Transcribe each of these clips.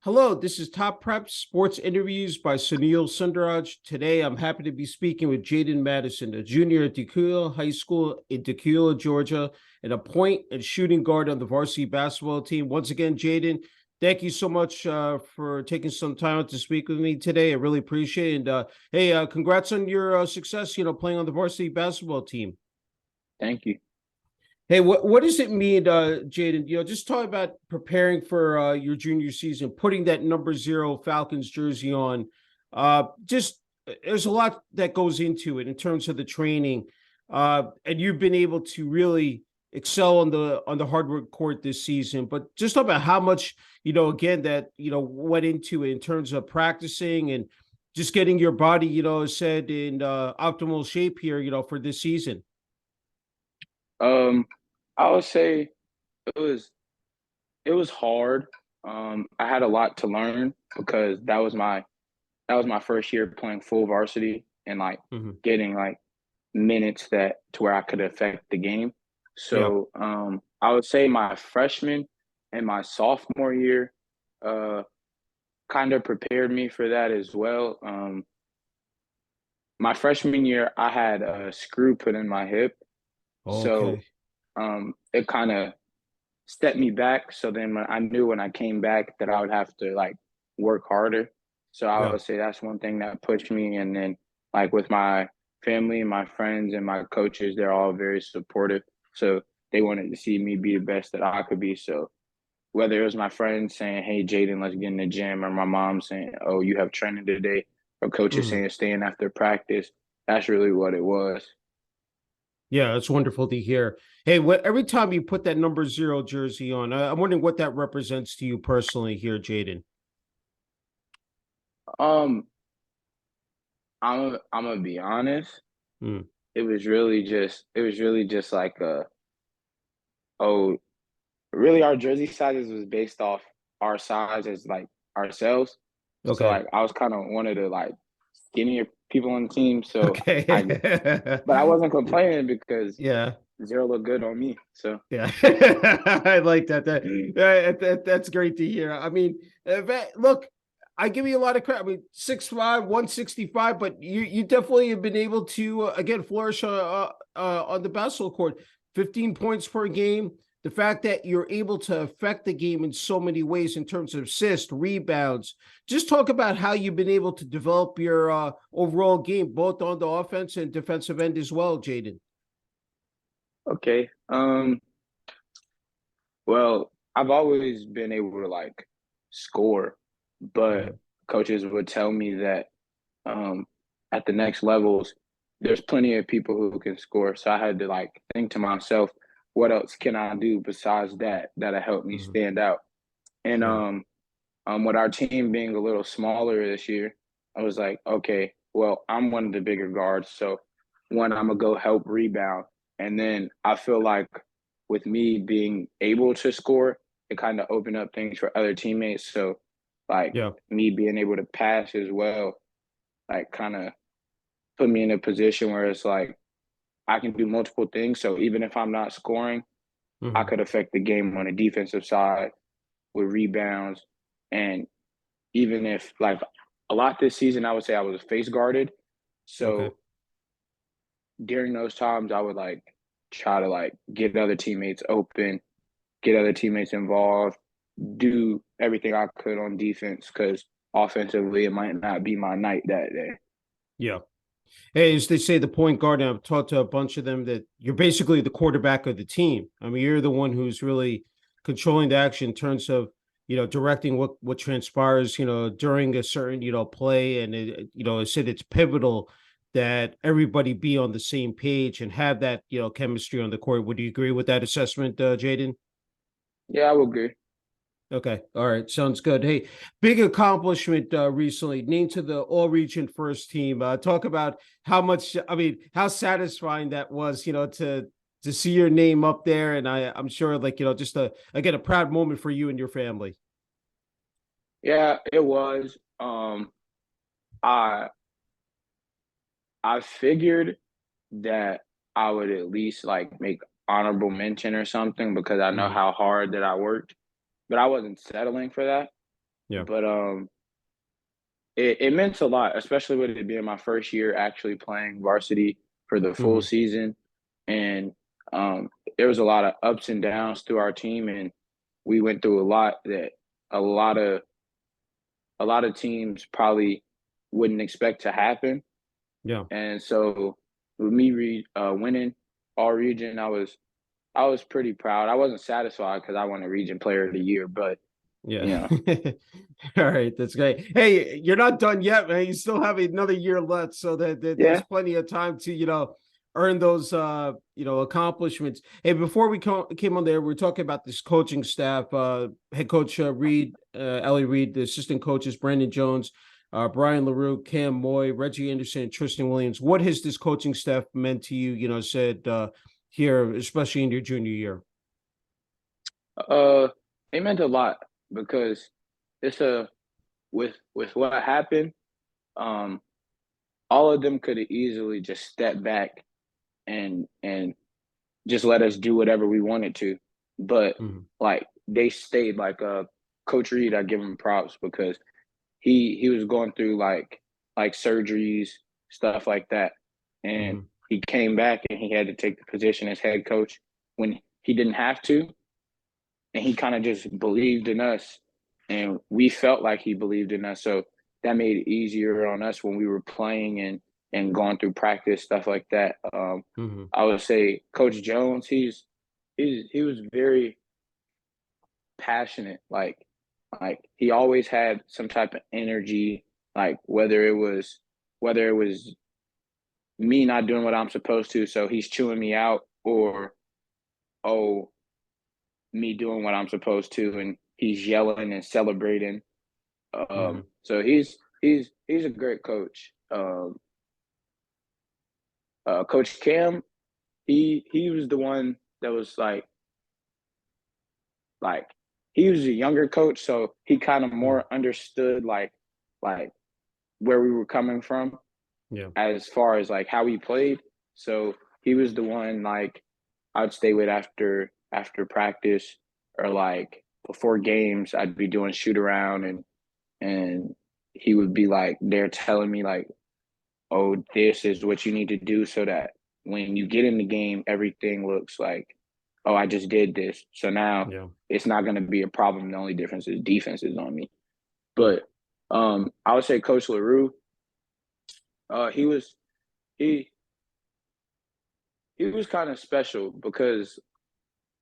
Hello, this is Top Prep Sports Interviews by Sunil Sunder Raj. Today, I'm happy to be speaking with Jaden Mattison, a junior at Dacula High School in Dacula, Georgia, and a point and shooting guard on the varsity basketball team. Once again, Jaden, thank you so much for taking some time out to speak with me today. I really appreciate it. And hey, congrats on your success, playing on the varsity basketball team. Thank you. Hey, what does it mean, Jaden? Just talk about preparing for your junior season, putting that number 0 Falcons jersey on. Just there's a lot that goes into it in terms of the training, and you've been able to really excel on the hardwood court this season. But just talk about how much again that went into it in terms of practicing and just getting your body said in optimal shape here for this season. I would say it was hard. I had a lot to learn because that was my first year playing full varsity and Mhm. getting minutes that to where I could affect the game. Yeah. So I would say my freshman and my sophomore year uh, kind of prepared me for that as well. My freshman year, I had a screw put in my hip, so Okay. it kind of set me back. So then I knew when I came back that I would have to work harder. So I Yeah. would say that's one thing that pushed me. And then with my family, my friends, and my coaches, they're all very supportive. So they wanted to see me be the best that I could be. So whether it was my friends saying, "Hey, Jaden, let's get in the gym," or my mom saying, "Oh, you have training today," or coaches Mhm. saying, "Stay in after practice," that's really what it was. Yeah, it's wonderful to hear. Hey, every time you put that number 0 jersey on, I'm wondering what that represents to you personally here, Jaden. Um, I'm gonna be honest. Mm. It was really just like oh, really our jersey sizes was based off our size as ourselves. So Okay. I was kind of one of the skinnier people on the team. So I Okay. but I wasn't complaining because Yeah. zero looked good on me. So Yeah. I like that. That's great to hear. I mean, look, I give you a lot of credit. I mean, 6'5", 165, but you definitely have been able to again flourish on the basketball court. 15 points per game. The fact that you're able to affect the game in so many ways in terms of assists, rebounds. Just talk about how you've been able to develop your overall game, both on the offense and defensive end as well, Jaden. okay. Well, I've always been able to score, but Mhm. coaches would tell me that um at the next levels, there's plenty of people who can score. So I had to think to myself, what else can I do besides that that'll help me Mhm. stand out? And Yeah. with our team being a little smaller this year, I was like, okay, well, I'm one of the bigger guards, so one, I'm gonna go help rebound, and then I feel like with me being able to score, it kind of opened up things for other teammates. So Yeah. me being able to pass as well, kind of put me in a position where it's I can do multiple things. So even if I'm not scoring, I Mhm. could affect the game on the defensive side with rebounds. And even if a lot this season, I would say I was face guarded. Okay. So during those times, I would try to get other teammates open, get other teammates involved, do everything I could on defense because offensively it might not be my night that day. Yeah. Hey, as they say, the point guard, and I've talked to a bunch of them that you're basically the quarterback of the team. I mean, you're the one who's really controlling the action in terms of, directing what transpires, during a certain, play. And I said it's pivotal that everybody be on the same page and have that, chemistry on the court. Would you agree with that assessment, Jaden? Yeah, I would agree. Okay. All right. Sounds good. Hey, big accomplishment recently, named to the all region first team. Talk about how much, I mean, how satisfying that was, to see your name up there. And I'm sure just again, a proud moment for you and your family. Yeah, it was. I I figured that I would at least make honorable mention or something because I know Mhm. how hard that I worked, but I wasn't settling for that. Yeah. but it meant a lot, especially with it being my first year actually playing varsity for the full Hmm. season. And there was a lot of ups and downs through our team, and we went through a lot that a lot of a lot of teams probably wouldn't expect to happen. Yeah. And so with me winning all region, I was pretty proud. I wasn't satisfied because I won a region player of the year, but Yeah. you know, All right, that's great. Hey, you're not done yet, man. You still have another year left, so there's yeah. plenty of time to, earn those accomplishments. Hey, before we came on there, we are talking about this coaching staff, head coach Reed, Ellie Reed, the assistant coaches, Brandon Jones, Brian LaRue, Cam Moy, Reggie Anderson, Tristan Williams. What has this coaching staff meant to you, said here, especially in your junior year? Uh, it meant a lot because it's a with what happened. Um, all of them could have easily just stepped back and just let us do whatever we wanted to, but Mhm. like they stayed. Like Coach Reed, I give him props because he was going through like surgeries, stuff like that, and Mhm. he came back and he had to take the position as head coach when he didn't have to, and he kind of just believed in us, and we felt like he believed in us. So that made it easier on us when we were playing and going through practice, stuff like that. Mhm. I would say Coach Jones, he was very passionate. Like he always had some type of energy. Like whether it was me not doing what I'm supposed to, so he's chewing me out, or oh, me doing what I'm supposed to, and he's yelling and celebrating. Mhm. So he's a great coach. Coach Cam, he was the one that was like he was a younger coach, so he kind of Mhm. more understood like where we were coming from Yeah. as far as like how we played. So he was the one like I'd stay with after practice, or like before games. I'd be doing shoot around, and he would be like there telling me like, oh, this is what you need to do so that when you get in the game, everything looks like, oh, I just did this. So now Yeah. it's not going to be a problem. The only difference is defense is on me. But I would say Coach LaRue, he was he he was kind of special because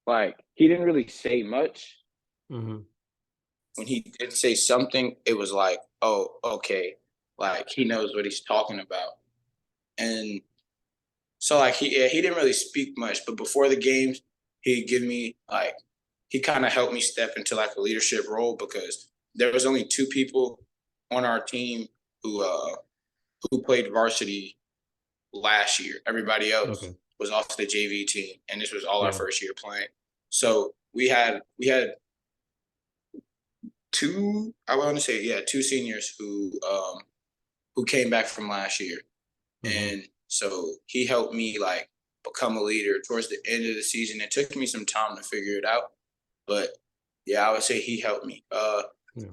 like he didn't really say much. Mhm. When he did say something, it was like, oh, okay, like he knows what he's talking about. And so like he didn't really speak much, but before the games, he'd give me like he kind of helped me step into like a leadership role because there was only two people on our team who played varsity last year. Everybody else Okay. was off the JV team, and this was all our Yeah. first year playing. So we had two, I want to say, yeah, two seniors who came back from last year. Mhm. And so he helped me like become a leader towards the end of the season. It took me some time to figure it out, but yeah, I would say he helped me. Yeah.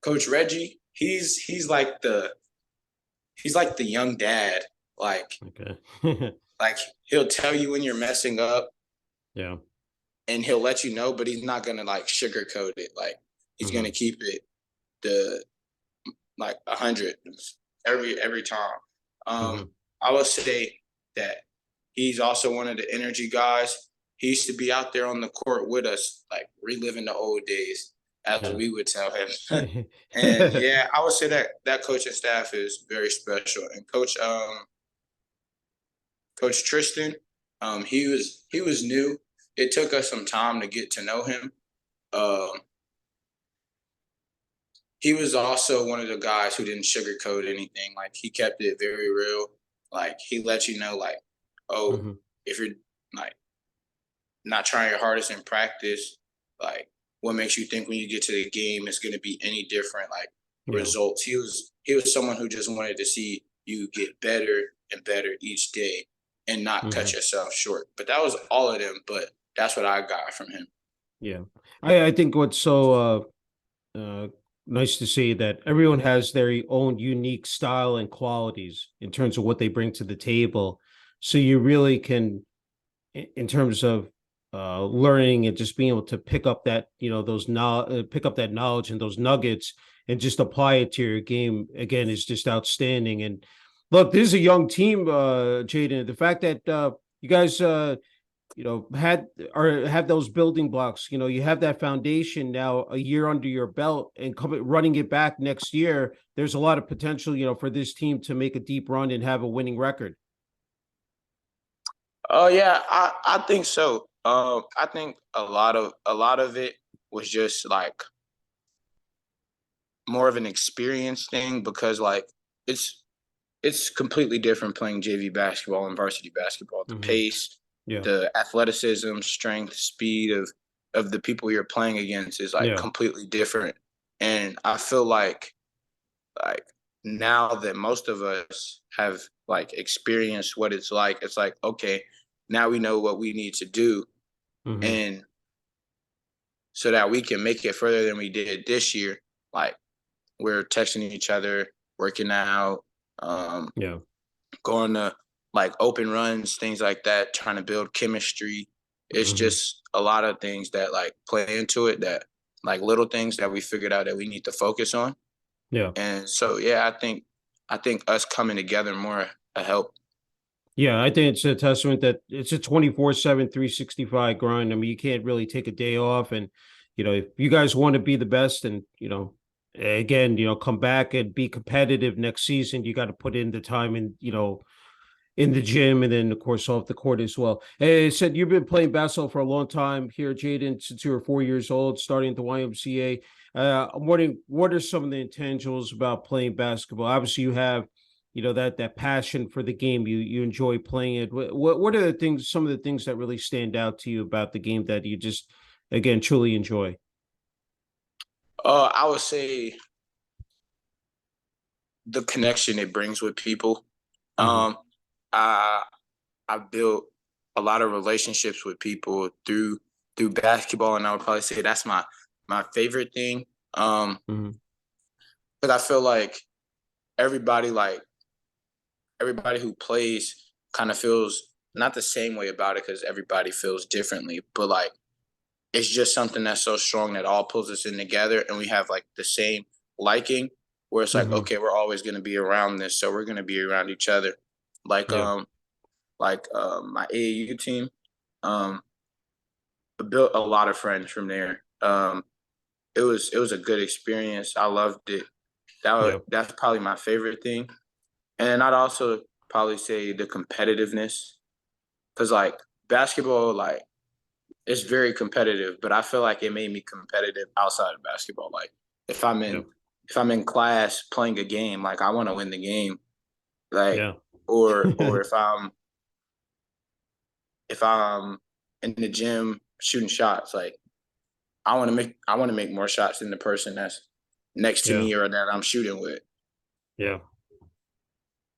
Coach Reggie, he's like the young dad. Like Okay. like he'll tell you when you're messing up, Yeah. and he'll let you know, but he's not gonna like sugarcoat it. Like he's gonna Mhm. keep it the like 100 every time. Um, Mhm. I would say that he's also one of the energy guys. He used to be out there on the court with us, like reliving the old days, as Yeah. we would tell him. And yeah, I would say that that coaching staff is very special. And Coach Tristan, he was new. It took us some time to get to know him. Um, he was also one of the guys who didn't sugarcoat anything. Like he kept it very real. Like he let you know, like, oh, Mhm. if you're like not trying your hardest in practice, like what makes you think when you get to the game it's gonna be any different? Like Yeah. results. He was someone who just wanted to see you get better and better each day and not cut Mhm. yourself short. But that was all of them. But that's what I got from him. Yeah. I think what's so nice to see that everyone has their own unique style and qualities in terms of what they bring to the table. So you really can, in terms of learning and just being able to pick up that, pick up that knowledge and those nuggets and just apply it to your game again is just outstanding. And look, this is a young team, Jaden. The fact that you guys had or have those building blocks, you have that foundation now a year under your belt and running it back next year, there's a lot of potential, for this team to make a deep run and have a winning record. Oh yeah, I think so. I think a lot of it was just like more of an experience thing because like it's completely different playing JV basketball and varsity basketball. The Mm-hmm. pace, Yeah. the athleticism, strength, speed of the people you're playing against is like Yeah. completely different. And I feel like now that most of us have like experienced what it's like okay, now we know what we need to do Mm-hmm. and so that we can make it further than we did this year. Like we're texting each other, working out, Yeah. going to like open runs, things like that, trying to build chemistry. It's Mm-hmm. just a lot of things that like play into it that like little things that we figured out that we need to focus on. Yeah. And so yeah, I think us coming together more help. Yeah, I think it's a testament that it's a 24/7, 365 grind. I mean, you can't really take a day off. And, if you guys want to be the best and, again, come back and be competitive next season, you got to put in the time and, in the gym and then, of course, off the court as well. Hey, said you've been playing basketball for a long time here, Jaden, since you were 4 years old, starting at the YMCA. I'm wondering, what are some of the intangibles about playing basketball? Obviously, you have, that passion for the game. You enjoy playing it. What are the things? Some of the things that really stand out to you about the game that you just, again, truly enjoy? I would say the connection it brings with people. Mm-hmm. Um, I I built a lot of relationships with people through basketball, and I would probably say that's my favorite thing. Mm-hmm. Because I feel everybody like everybody who plays kind of feels not the same way about it because everybody feels differently, but like it's just something that's so strong that all pulls us in together, and we have like the same liking. Where it's like, Mm-hmm. okay, we're always going to be around this, so we're going to be around each other. Like Yeah. my AAU team, um, built a lot of friends from there. It was a good experience. I loved it. Yeah. That's probably my favorite thing. And I'd also probably say the competitiveness, because like basketball, like it's very competitive, but I feel like it made me competitive outside of basketball. Like if I'm Yeah. in if I'm in class playing a game, like I want to win the game. Like Yeah. or if I'm in the gym shooting shots, like I want to make more shots than the person that's next to Yeah. me or that I'm shooting with. Yeah.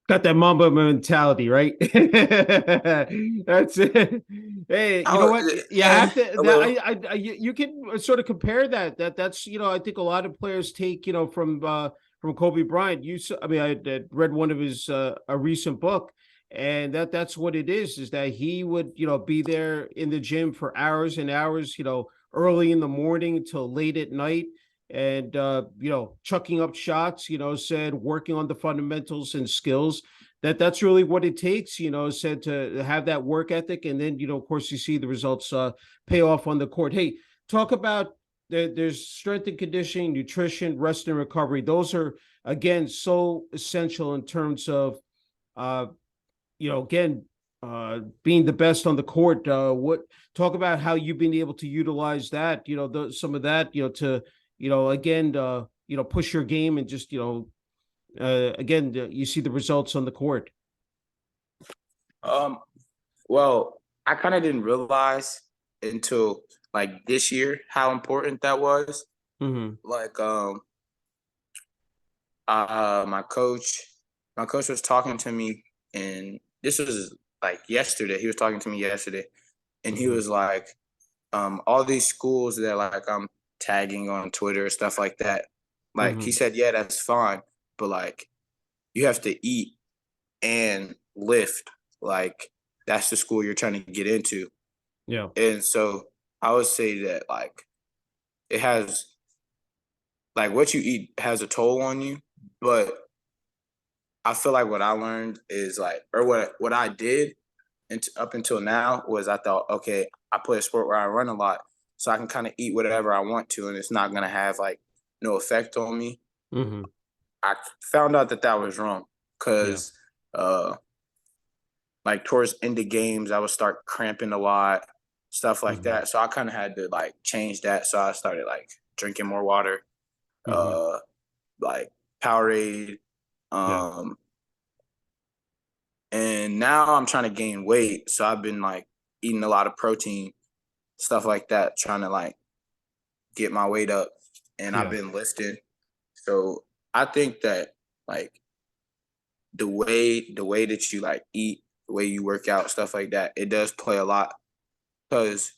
Got that Mamba mentality, right? That's it. Hey, you know I what? You yeah, have to. a That little. you can sort of compare that. That's I think a lot of players take from Kobe Bryant. I mean, I read one of his a recent book, and that's what it is that he would be there in the gym for hours and hours, early in the morning till late at night and chucking up shots, said working on the fundamentals and skills. That's really what it takes, said to have that work ethic. And then, of course, you see the results pay off on the court. Hey, talk about there's strength and conditioning, nutrition, rest and recovery. Those are again so essential in terms of uh again being the best on the court. What talk about how you've been able to utilize that, some of that, to again push your game and just again you see the results on the court. Um, well, I kind of didn't realize until like this year how important that was. Mm-hmm. Like, uh, my coach, my coach was talking to me, and this was like yesterday. He was talking to me yesterday, and he Mm-hmm. was like, all these schools that like I'm tagging on Twitter stuff like that. Like he said, yeah, that's fine, but like you have to eat and lift. Like that's the school you're trying to get into. Yeah. And so I would say that like it has like what you eat has a toll on you, but I feel like what I learned is like, or what I did up until now was I thought, okay, I play a sport where I run a lot, so I can kind of eat whatever I want to, and it's not gonna have like no effect on me. Mm-hmm. I found out that that was wrong Yeah. because, like towards end of games, I would start cramping a lot, stuff like Mm-hmm. that. So I kind of had to like change that. So I started like drinking more water, Mm-hmm. uh, like Powerade, Yeah. um, and now I'm trying to gain weight. So I've been like eating a lot of protein, stuff like that, trying to like get my weight up. And I've Yeah. been lifting. So I think that like the way that you like eat, the way you work out, stuff like that, it does play a lot because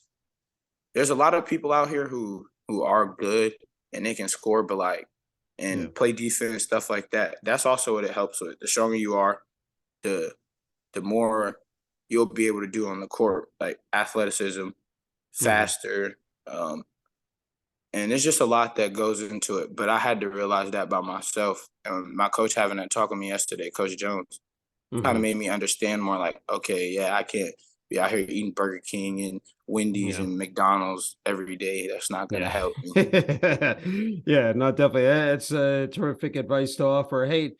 there's a lot of people out here who are good and they can score, but like Yeah. and play defense, stuff like that. That's also what it helps with. The stronger you are, the the more you'll be able to do on the court, like athleticism, Mm-hmm. faster. And there's just a lot that goes into it. But I had to realize that by myself. My coach having that talk with me yesterday, Coach Jones, kind Mm-hmm. of made me understand more like, okay, yeah, I can't be out here eating Burger King and Wendy's Yeah. and McDonald's every day. That's not going to Yeah. help me. Yeah, no, definitely. It's terrific advice to offer. Hey,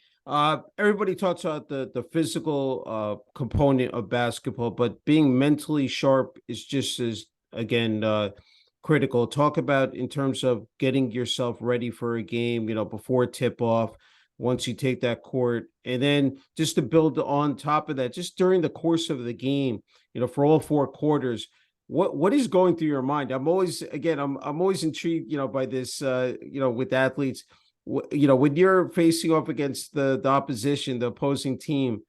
everybody talks about the physical component of basketball, but being mentally sharp is just as again critical. Talk about in terms of getting yourself ready for a game, before tip off, once you take that court, and then just to build on top of that, just during the course of the game, for all four quarters, what is going through your mind? I'm always intrigued, by this, with athletes, when you're facing off against the opposition, the opposing team,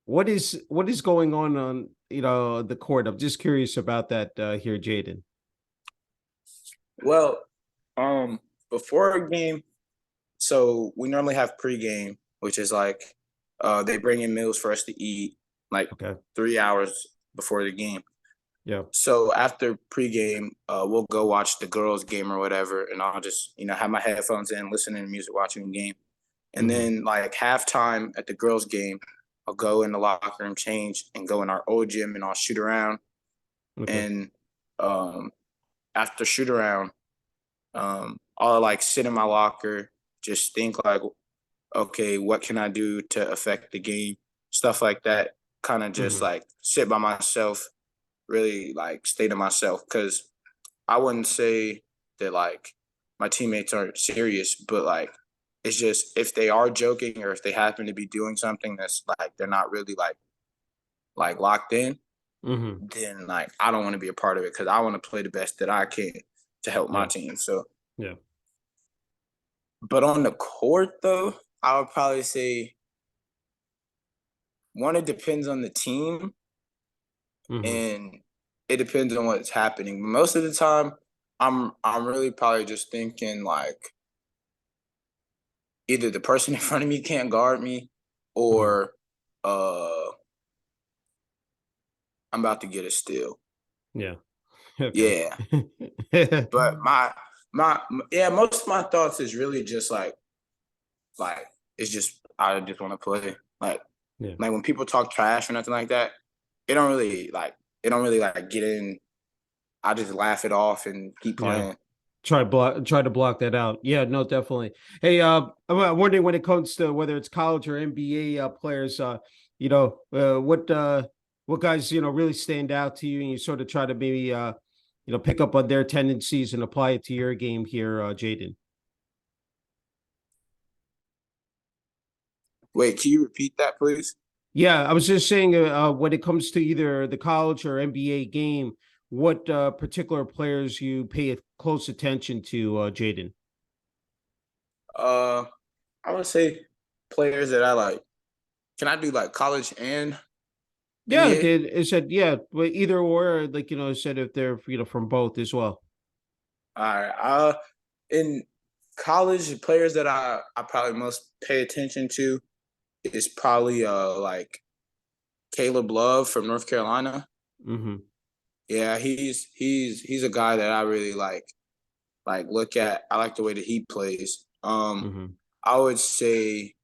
what is going on, the court? I'm just curious about that, here, Jaden. Well, before a game, so we normally have pregame, which is like they bring in meals for us to eat like Okay. 3 hours before the game. Yeah. So after pregame, we'll go watch the girls' game or whatever, and I'll just have my headphones in, listening to music, watching the game, and Hmm. then like halftime at the girls' game, I'll go in the locker room, change, and go in our old gym, and I'll shoot around. Okay. And after shoot around, I'll like sit in my locker, just think like, okay, what can I do to affect the game, stuff like that. Kind of just Hmm. like sit by myself, really like stay to myself because I wouldn't say that like my teammates aren't serious, but like it's just if they are joking or if they happen to be doing something that's like they're not really like locked in, Hmm. then like I don't want to be a part of it because I want to play the best that I can to help my Yeah. team. So, Yeah. but on the court though, I would probably say one, it depends on the team Hmm. and it depends on what's happening. But most of the time, I'm really probably just thinking like either the person in front of me can't guard me Hmm. or uh I'm about to get a steal. Yeah. Okay. Yeah. But yeah, most of my thoughts is really just like it's just I just want to play. Yeah. Like when people talk trash or nothing like that, it don't really like get in. I just laugh it off and keep Yeah. playing. Try to block that out. Yeah, no, definitely. Hey, I'm wondering when it comes to whether it's college or NBA players, what guys, really stand out to you, and you sort of try to maybe pick up on their tendencies and apply it to your game here, Jaden. Wait, can you repeat that, please? Yeah, I was just saying, when it comes to either the college or NBA game, what particular players you pay close attention to, Jaden? Uh, I would say players that I like. Can I do like college and Yeah, NBA? it said yeah, but either or, like it said if they're from both as well. All right. In college players that I probably most pay attention to is probably like Caleb Love from North Carolina. Mm-hmm. Yeah, he's a guy that I really look at. I like the way that he plays. Mm-hmm. I would say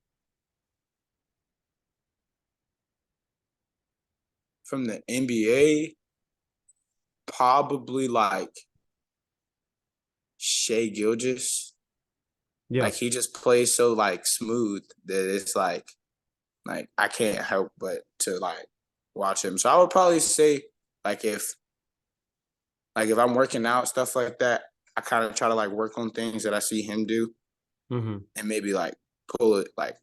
from the NBA, probably like Shea Gilgeous. Yeah. Like he just plays so like smooth that it's like I can't help but to like watch him. So I would probably say like if I'm working out stuff like that, I kind of try to like work on things that I see him do Mm-hmm. and maybe like pull it like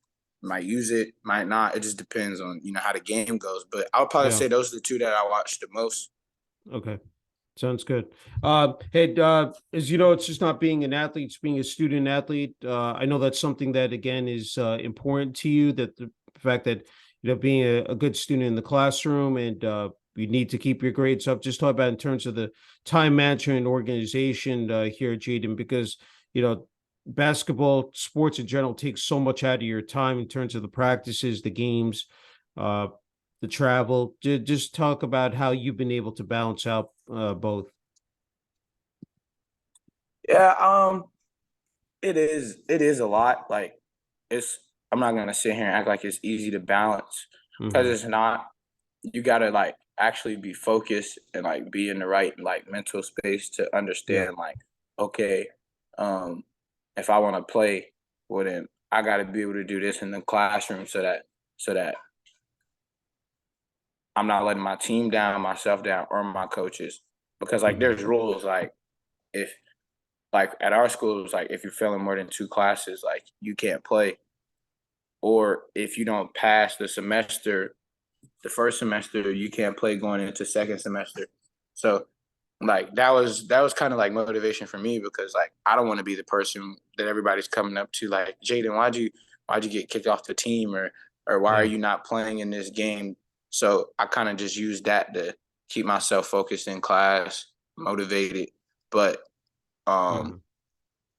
might use it, might not. It just depends on how the game goes. But I would probably Yeah. say those are the two that I watch the most. Okay. Sounds good. Hey, as you know, it's just not being an athlete, it's being a student athlete. I know that's something that again is important to you, that the fact that being a good student in the classroom and you need to keep your grades up. Just talk about in terms of the time management and organization here at Jaden, because basketball, sports in general takes so much out of your time in terms of the practices, the games, uh, the travel. Just talk about how you've been able to balance out both. Yeah, it is a lot. Like it's I'm not gonna sit here and act like it's easy to balance because Hmm. it's not. You gotta like actually be focused and like be in the right like mental space to Yeah. understand like, okay, um, if I want to play, well then I gotta be able to do this in the classroom so that I'm not letting my team down, myself down, or my coaches. Because like Hmm. there's rules like if like at our schools, like if you're failing more than two classes, like you can't play. Or if you don't pass the first semester, you can't play going into second semester. So like that was kind of like motivation for me because like I don't want to be the person that everybody's coming up to like Jaden, why'd you get kicked off the team or why are Yeah. you not playing in this game? So I kind of just used that to keep myself focused in class, motivated. But um Hmm.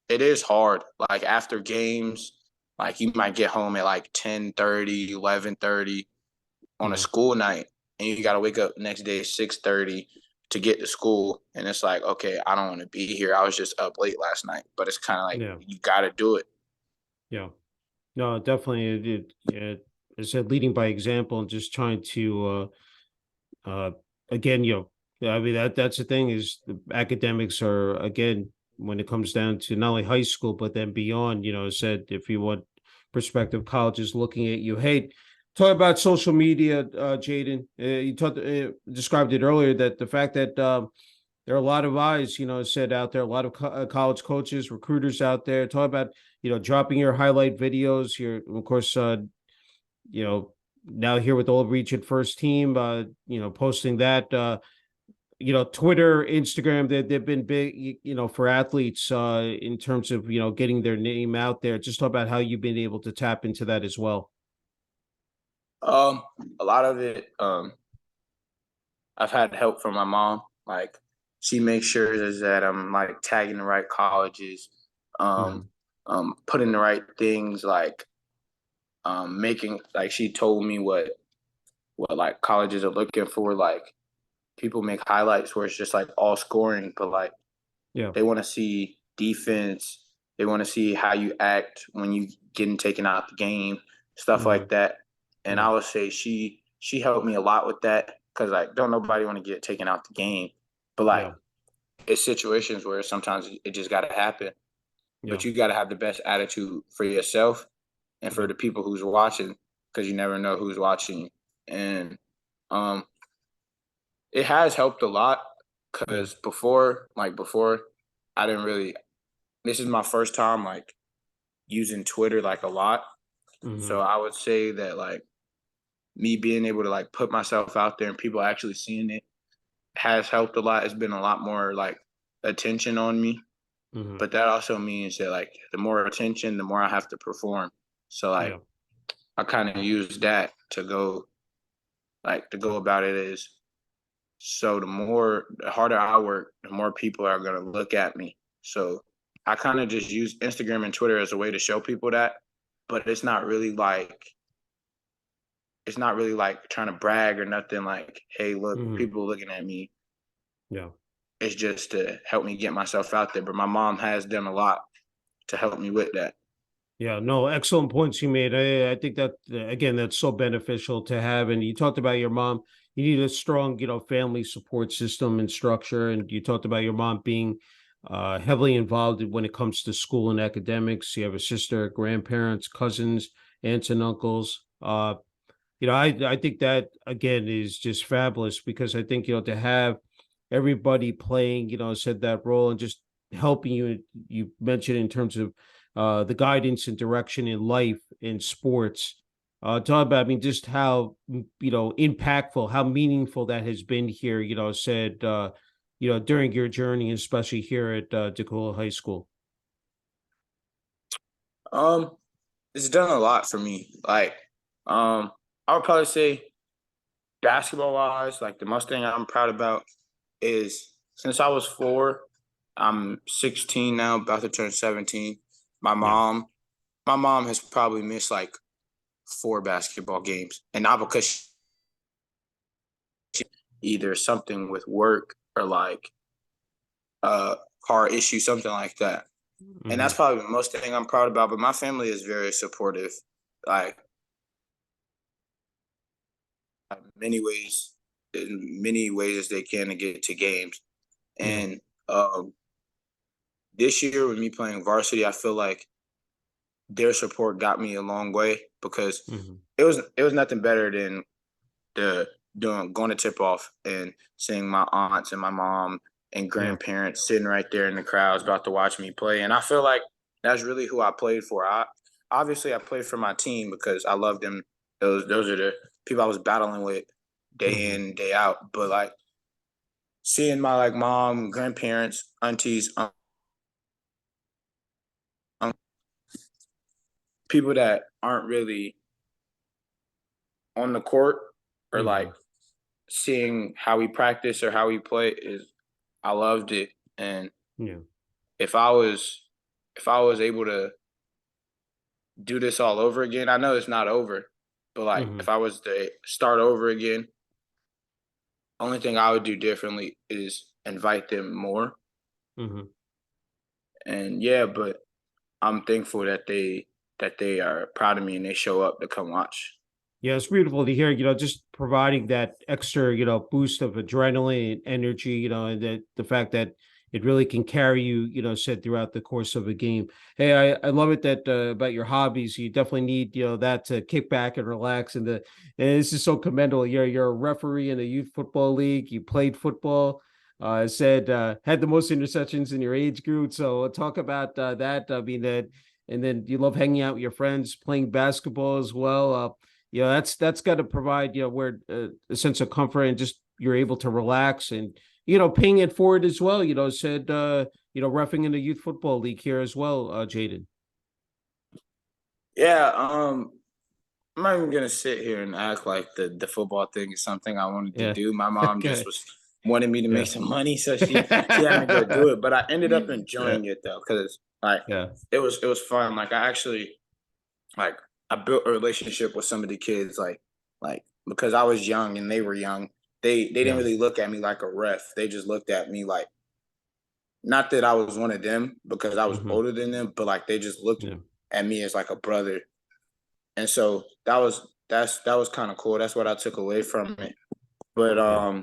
it is hard. Like after games, like you might get home at like 10:30, 11:30 on a Yeah. school night and you got to wake up next day 6:30 to get to school and it's like okay I don't want to be here, I was just up late last night, but it's kind of like Yeah. you got to do it. Yeah. No, definitely. Yeah, as I said, leading by example and just trying to, again, I mean, that's the thing is the academics are, again, when it comes down to not only high school, but then beyond, said if you want prospective colleges looking at you, hey, talk about social media, Jaden. Described it earlier that the fact that, there are a lot of eyes, said out there, a lot of college coaches, recruiters out there. Talk about, dropping your highlight videos. Your, of course, you know, now here with All Reach at First Team, posting that, Twitter, Instagram, they've been big, for athletes in terms of, getting their name out there. Just talk about how you've been able to tap into that as well. um a lot of it I've had help from my mom. Like she makes sure that I'm like tagging the right colleges, um Hmm. putting the right things, like making like she told me what like colleges are looking for. Like people make highlights where it's just like all scoring, but like Yeah. they want to see defense. They want to see how you act when you getting taken out the game, stuff Hmm. like that. And Yeah. I would say she helped me a lot with that because like don't nobody want to get taken out the game, but like Yeah. it's situations where sometimes it just got to happen. Yeah. But you got to have the best attitude for yourself and for Yeah. the people who's watching because you never know who's watching you. And um, it has helped a lot Yeah. because before I didn't really. This is my first time like using Twitter like a lot, Hmm. so I would say that like me being able to like put myself out there and people actually seeing it has helped a lot. It's been a lot more like attention on me, Hmm. but that also means that like the more attention, the more I have to perform. So like Yeah. I kind of use that to go about it is so the harder I work, the more people are gonna look at me. So I kind of just use Instagram and Twitter as a way to show people that, but it's not really like trying to brag or nothing like, hey, look, Mhm. people looking at me. Yeah. It's just to help me get myself out there. But my mom has done a lot to help me with that. Yeah, no, excellent points you made. I think that again, that's so beneficial to have. And you talked about your mom. You need a strong, family support system and structure. And you talked about your mom being heavily involved when it comes to school and academics. You have a sister, grandparents, cousins, aunts and uncles. I think that again is just fabulous because I think to have everybody playing said that role and just helping you. You mentioned in terms of the guidance and direction in life in sports. Talk about just how impactful, how meaningful that has been here. Said during your journey, especially here at Dacula High School. Um, it's done a lot for me. Like, I would probably say basketball wise, like the most thing I'm proud about is since I was 4, I'm 16 now, about to turn 17. My Yeah. mom, my mom has probably missed like 4 basketball games, and not because either something with work or like a car issue, something like that. And Hmm. that's probably the most thing I'm proud about. But my family is very supportive, like in many ways as they can to get to games. Yeah. And this year with me playing varsity, I feel like their support got me a long way because Hmm. it was nothing better than the going to tip off and seeing my aunts and my mom and Yeah. grandparents sitting right there in the crowds about to watch me play. And I feel like that's really who I played for. I played for my team because I love them. Those are the people I was battling with day Hmm. in, day out. But like seeing my like mom, grandparents, aunties, people that aren't really on the court or like Hmm. seeing how we practice or how we play is I loved it. And Yeah. if I was if I was able to do this all over again, I know it's not over, but like Hmm. if I was to start over again, only thing I would do differently is invite them more. Hmm. And yeah, but I'm thankful that they are proud of me and they show up to come watch. Yeah, it's beautiful to hear, just providing that extra, boost of adrenaline and energy, and that the fact that it really can carry you, said throughout the course of a game. Hey, I love it that about your hobbies. You definitely need, that to kick back and relax. And this is so commendable. You're a referee in a youth football league. You played football. Said had the most interceptions in your age group. So talk about that. I mean that, and then you love hanging out with your friends, playing basketball as well. That's got to provide where a sense of comfort and just you're able to relax and paying it forward as well. Said roughing in the youth football league here as well, Jaden. Yeah, I'm not even gonna sit here and act like the football thing is something I wanted to Yeah. do. My mom just Okay. was wanted me to Yeah. make some money, so she had me go do it. But I ended up Yeah. enjoying it though, because like Yeah. it was fun. Like I actually like I built a relationship with some of the kids, like because I was young and they were young. They didn't Yeah. really look at me like a ref. They just looked at me like not that I was one of them because I was Hmm. older than them, but like they just looked Yeah. at me as like a brother. And so that was kind of cool. That's what I took away from it. But Yeah.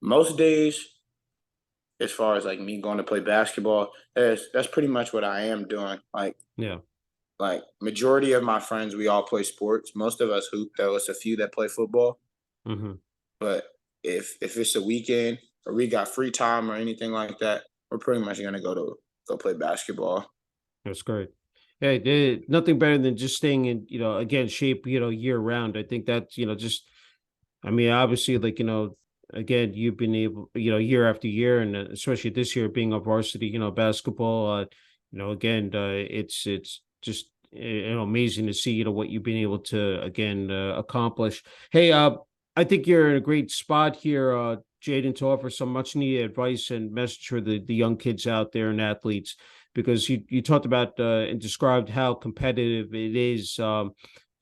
most days, as far as like me going to play basketball, that's pretty much what I am doing. Yeah. Like majority of my friends, we all play sports. Most of us hoop though. It's a few that play football. Hmm. But if it's a weekend or we got free time or anything like that, we're pretty much gonna go play basketball. That's great. Hey, nothing better than just staying in, again, shape, year round. I think that's, just I mean, obviously, like, again, you've been able, year after year, and especially this year being a varsity, basketball, again, it's just, amazing to see, what you've been able to, again, accomplish. Hey, I think you're in a great spot here, Jaden, to offer some much needed advice and message for the young kids out there and athletes. because you talked about and described how competitive it is, and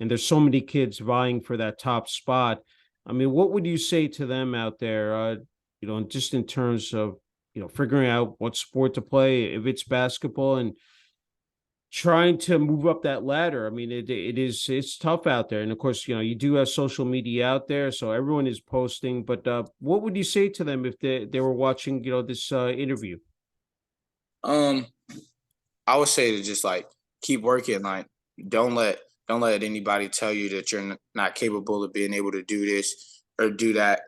there's so many kids vying for that top spot. I mean, what would you say to them out there? Just in terms of figuring out what sport to play, if it's basketball, and trying to move up that ladder. I mean, it's tough out there. And of course, you do have social media out there, so everyone is posting. But what would you say to them if they were watching, this interview? I would say to just like keep working. Like don't let anybody tell you that you're not capable of being able to do this or do that.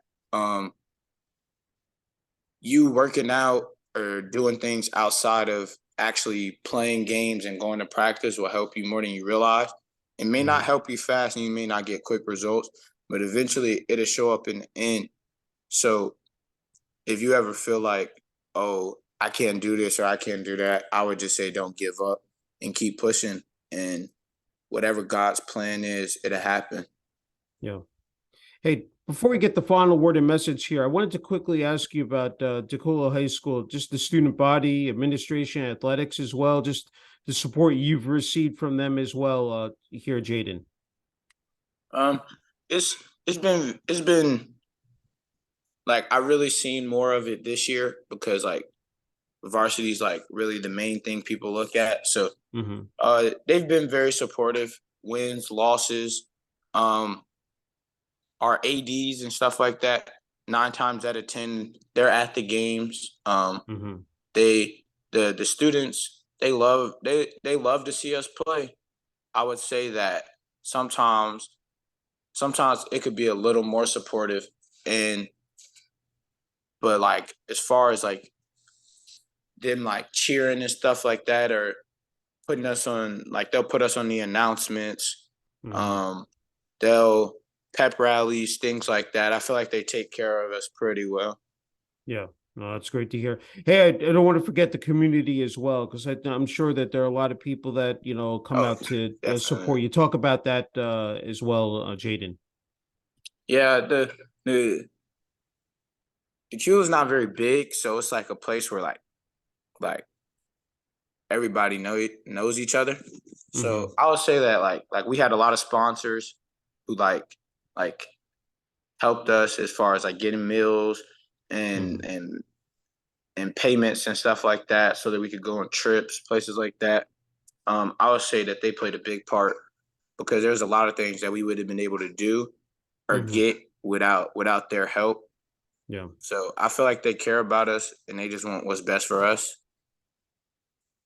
You working out or doing things outside of actually playing games and going to practice will help you more than you realize. It may not help you fast and you may not get quick results, but eventually it'll show up in the end. So if you ever feel like, oh, I can't do this or I can't do that, I would just say don't give up and keep pushing. And whatever God's plan is, it'll happen. Yeah. Hey, before we get the final word and message here, I wanted to quickly ask you about Dacula High School, just the student body, administration, athletics as well, just the support you've received from them as well here, Jaden. It's been like I really seen more of it this year because like varsity is like really the main thing people look at. So they've been very supportive, wins, losses, our ADs and stuff like that. 9 times out of 10, they're at the games. The students, they love to see us play. I would say that sometimes it could be a little more supportive, but like as far as like them like cheering and stuff like that, or putting us on, like they'll put us on the announcements, they'll pep rallies, things like that. I feel like they take care of us pretty well. Yeah, no, that's great to hear. Hey, I don't want to forget the community as well, because I'm sure that there are a lot of people that come out to support you. Talk about that as well, Jaden. Yeah, the queue is not very big, so it's like a place where like everybody knows each other. So I would say that like we had a lot of sponsors who like helped us as far as like getting meals and payments and stuff like that, so that we could go on trips, places like that. I would say that they played a big part because there's a lot of things that we would have been able to do or get without their help. Yeah. So I feel like they care about us and they just want what's best for us.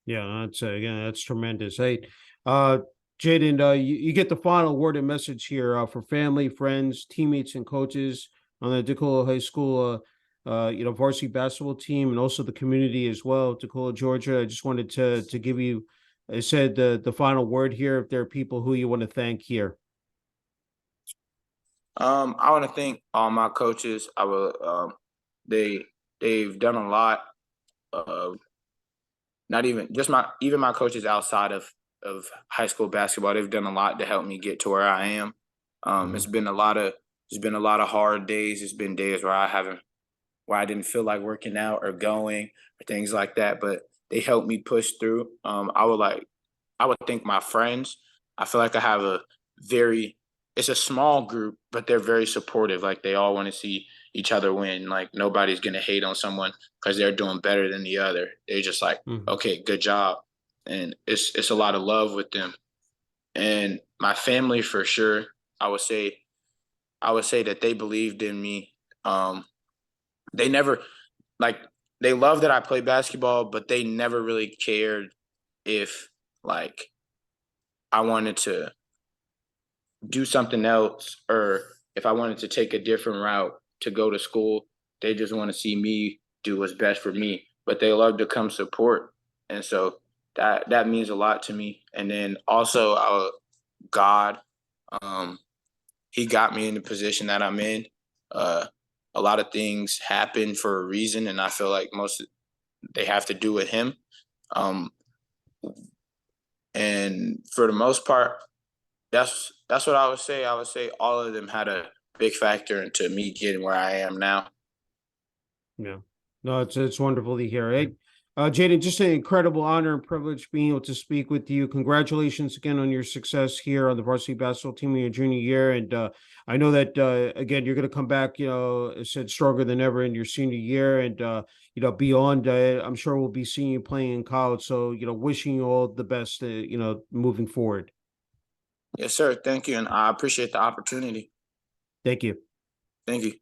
Yeah, that's tremendous. Hey, Jaden, you get the final word and message here for family, friends, teammates, and coaches on the Dacula High School, varsity basketball team, and also the community as well, Dacula, Georgia. I just wanted to give you, I said the final word here. If there are people who you want to thank here. I want to thank all my coaches. I will. They've done a lot. Not even my coaches outside of high school basketball. They've done a lot to help me get to where I am. It's been a lot of hard days. It's been days where I didn't feel like working out or going or things like that, but they helped me push through. I would thank my friends. I feel like I have it's a small group, but they're very supportive. Like they all want to see each other win. Like nobody's going to hate on someone because they're doing better than the other. They're just like, okay, good job. And it's a lot of love with them. And my family, for sure, I would say that they believed in me. They never, like, they love that I play basketball, but they never really cared if like I wanted to do something else or if I wanted to take a different route to go to school. They just want to see me do what's best for me, but they love to come support. And so that means a lot to me. And then also God, he got me in the position that I'm in. A lot of things happen for a reason, and I feel like they have to do with him. And for the most part, that's what I would say. I would say all of them had a big factor into me getting where I am now. Yeah, no, it's wonderful to hear. Hey, Jaden, just an incredible honor and privilege being able to speak with you. Congratulations again on your success here on the varsity basketball team in your junior year. And I know that, again, you're going to come back, I said, stronger than ever in your senior year. And, beyond, I'm sure we'll be seeing you playing in college. So, wishing you all the best, moving forward. Yes, sir. Thank you. And I appreciate the opportunity. Thank you. Thank you.